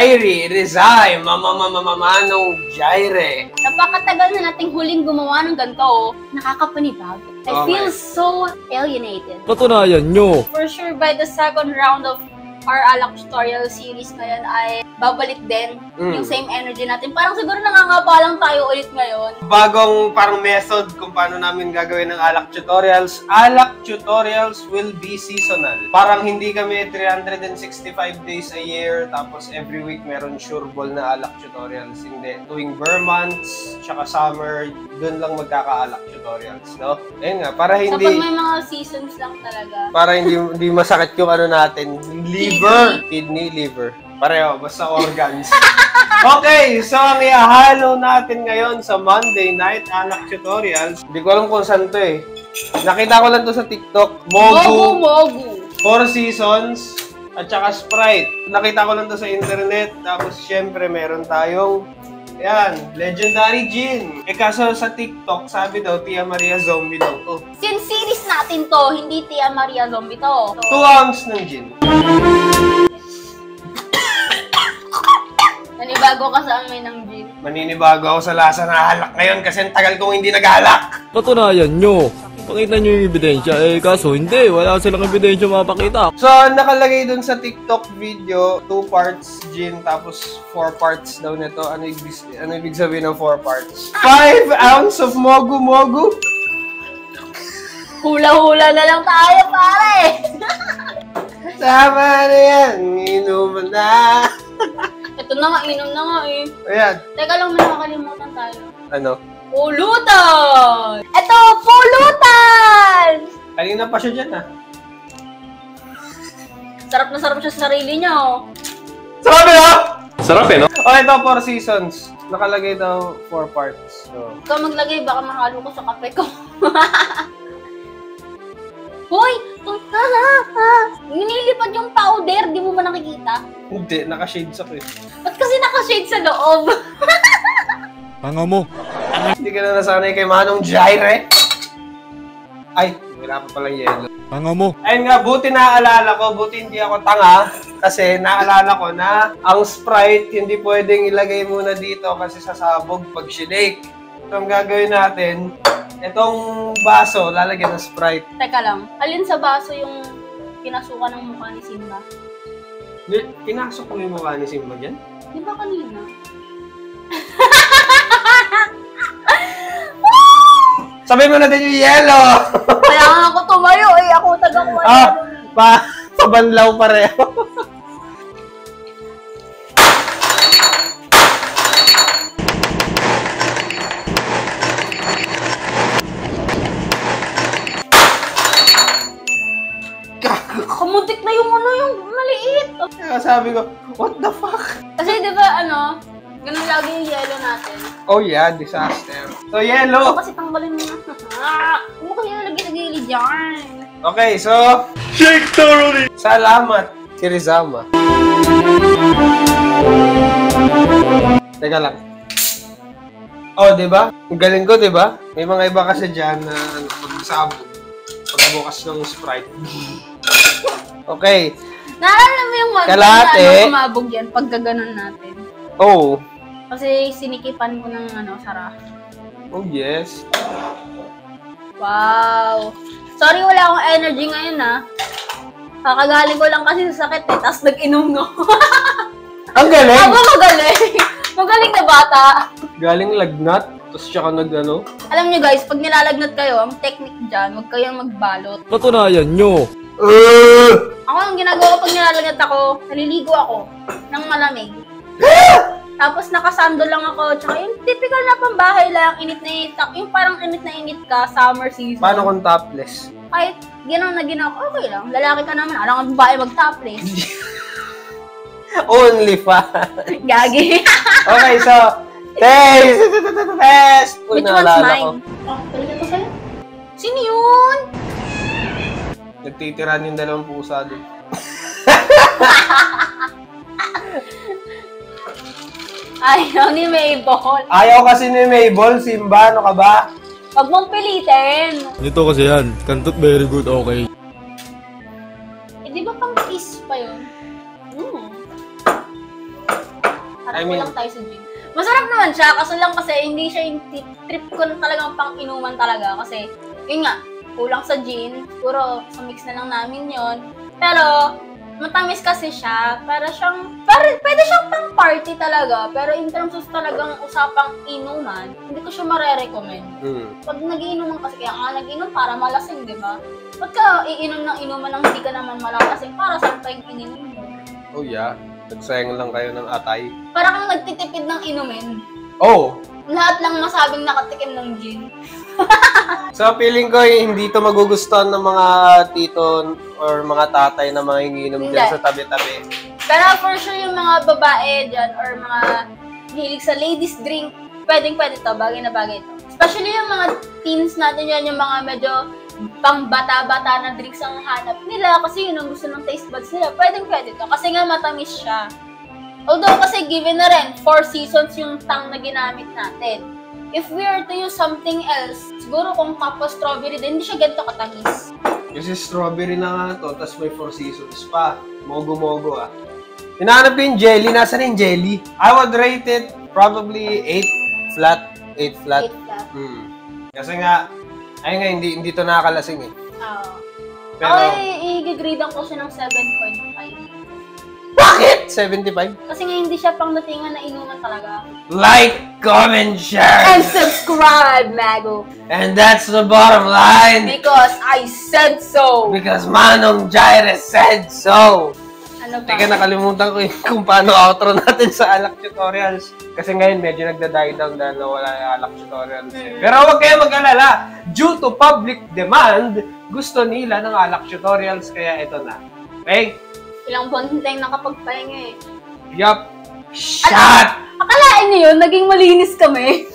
Jairi Rizay, Manong Jaire. Napakatagal na nating huling gumawa ng ganito. Nakakapanibago. I feel so alienated. Patunayan nyo. For sure, by the second round of our alak tutorial series ngayon ay babalik din yung same energy natin. Parang siguro nangangabalang tayo ulit ngayon. Bagong parang method kung paano namin gagawin ng alak tutorials. Alak tutorials will be seasonal. Parang hindi kami 365 days a year tapos every week meron sure ball na alak tutorials. Hindi. Tuwing months, tsaka summer, dun lang magkaka-alak tutorials, no? Ayun nga, para hindi... So pag may mga seasons lang talaga. Para hindi masakit yung ano natin. Liver. Kidney, liver. Pareho, basta organs. Okay, so ang ihahalo natin ngayon sa Monday Night Alak Tutorials. Hindi ko alam kung saan to eh. Nakita ko lang to sa TikTok. Mogu. 4 seasons. At saka Sprite. Nakita ko lang to sa internet. Tapos syempre meron tayong yan, Legendary Gin. Eh kaso sa TikTok, sabi daw, Tia Maria Zombie daw to. Sin-series natin to, hindi Tia Maria Zombie to. 2 ounce ng gin. Nanibago ka sa amin ng gin. Maninibago ako sa lasa na halak ngayon kasi ang tagal kong hindi naghalak. Patunayan nyo. Pakita nyo yung ebidensya. Eh, kaso hindi. Wala silang ebidensya mapakita. So, nakalagay dun sa TikTok video, 2 parts gin, tapos 4 parts daw nito. Ano ibig sabihin ng 4 parts? 5 ounce of mogu-mogu. Hula-hula na lang tayo, pare! Tama na yan. Inuman na. Ito na nga, inom na nga eh. Ayan. Teka lang, may nakalimutan tayo. Ano? Pulutan! Ito, pulutan! Kanina pa siya dyan, ah. Sarap na sarap siya sa sarili niya, oh. Sarap na! Sarap eh, no? Oh, ito, 4 seasons. Nakalagay daw 4 parts. So, Ikaw maglagay, baka mahalo ko sa kape ko. Hoy! Nililipad yung powder, di mo ba nakikita? hindi, naka-shades ako eh. Ba't kasi naka-shade sa loob? Tanga mo. Hindi ka na nasanay kay Manong Jaire. Ay, wala pa palang yelo. Tanga mo. Ayun nga, buti naaalala ko, buti hindi ako tanga. Kasi naalala ko na ang Sprite hindi pwedeng ilagay muna dito kasi sasabog pag sinake. So, ang gagawin natin, itong baso, lalagyan ng Sprite. Teka lang, alin sa baso yung pinasukan ng mukha ni Simba? Pinasok ko yung mukha ni Simba dyan? Di ba kanina? Sabihin mo natin yung yelo! Kaya nga ako tumayo eh, ako taga-kuha. Pabanlaw pareho. Kamuntik na yung yung maliit. Kaya sabi ko, what the fuck? Kasi di ba ganun lagi yung yellow natin. Oh yeah, disaster. So, yellow. Kasi tanggalin mo na. Huwag mo kasi lagi-lagi dyan. Okay, so... Shake thoroughly! Salamat, Kirizama. Teka lang. Oh, di ba? Ang galing ko, di ba? May mga iba kasi dyan na pagsabog. Pagbukas ng Sprite. Okay. Naalala mo yung Kalate. Kumabog yan pag gaganon natin. Oh. Kasi sinikipan ko ng sara. Oh, yes. Wow. Sorry, wala akong energy ngayon, ha. Kakagaling ko lang kasi sa sakit, eh. Tapos nag-inom, no? Ang galing! Aba, magaling! Magaling na bata. Galing lagnat, tapos siya ka nag-ano. Alam nyo guys, pag nilalagnat kayo, ang technique dyan, huwag kayong magbalot. Patunayan nyo. Ako, ang ginagawa ko pag nilalagnat ako, naliligo ako ng malamig. Tapos nakasando lang ako, tsaka yung typical na pambahay lang, init na init, yung parang init na init ka, summer season. Paano kung topless? Kahit ginaw na ginaw, okay lang. Lalaki ka naman, alam ang babae mag-topless. Only fa. Gagi. Okay, so, test! Test! Uy, Which one's naalala ko. mine? Oh, talaga to sa'yo? Sino yun? Nagtitiran yung 2 pusa doon. Ayaw ni Mabel. Ayaw kasi ni Mabel, Simba, ano ka ba? Huwag mong pilitin. Ito kasi yan. Kantot very good, okay. Eh, di ba pang kiss pa yun? mean- kulang tayo sa gin. Masarap naman siya, kaso lang kasi hindi siya yung trip ko na talagang pang inuman talaga. Kasi, yun nga, kulang sa gin. Siguro, sa mix na lang namin yon. Pero, matamis kasi siya. Pwede siyang pang party talaga. Pero in terms of talagang usapang inuman, hindi ko siya mare-recommend. Pag nagiinuman kasi, kaya nga nag-inom para malasing, di ba? Ba't ka iinom ng inuman nang hindi ka naman malalasing? Para saan pa yung ininom mo? Oh yeah, nagsayang lang kayo ng atay. Para kang nagtitipid ng inumin. Oh! Lahat lang masabing nakatikim ng gin. So, feeling ko hindi to magugustuhan ng mga tito or mga tatay na manginginom dyan Hindi. sa tabi-tabi. Pero for sure yung mga babae dyan or mga hilig sa ladies drink, pwedeng-pwede to, bagay na bagay to. Especially yung mga teens natin yan, yung mga medyo pang bata-bata na drinks ang hanap nila kasi yun ang gusto ng taste buds nila. Pwedeng-pwede to kasi nga matamis siya. Although kasi given na rin, 4 seasons yung tang na ginamit natin. If we are to use something else, siguro kung tapos strawberry din, hindi siya ganito katamis. Kasi strawberry na nga to, tapos may 4 seasons pa. Mogo-mogo ah. Hinahanap ko yung jelly. Nasaan yung jelly? I would rate it probably 8 flat. 8 flat. 8 flat. Kasi nga, ayun nga, hindi to nakakalasing eh. Pero, Ako i-grade ko siya ng 7.5. bakit? 75? Kasi nga hindi siya pang datingan na inuman talaga. Like, comment, share! And subscribe, Mago! And that's the bottom line! Because I said so! Because Manong Jaire said so! Ano pa? Teka, nakalimutan ko yung kung paano outro natin sa alak tutorials. Kasi ngayon, medyo nagda-die down dahil wala yung alak tutorials. Pero huwag kayo mag-alala. Due to public demand, gusto nila ng alak tutorials, kaya ito na. Okay? Ilang buwan din tayong nakapagpahinga eh. Yup. Shot! Akalain niyo yun, naging malinis kami.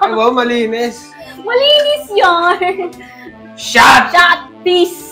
Ay, wow, malinis. Malinis yun! Shot! Shot! Peace!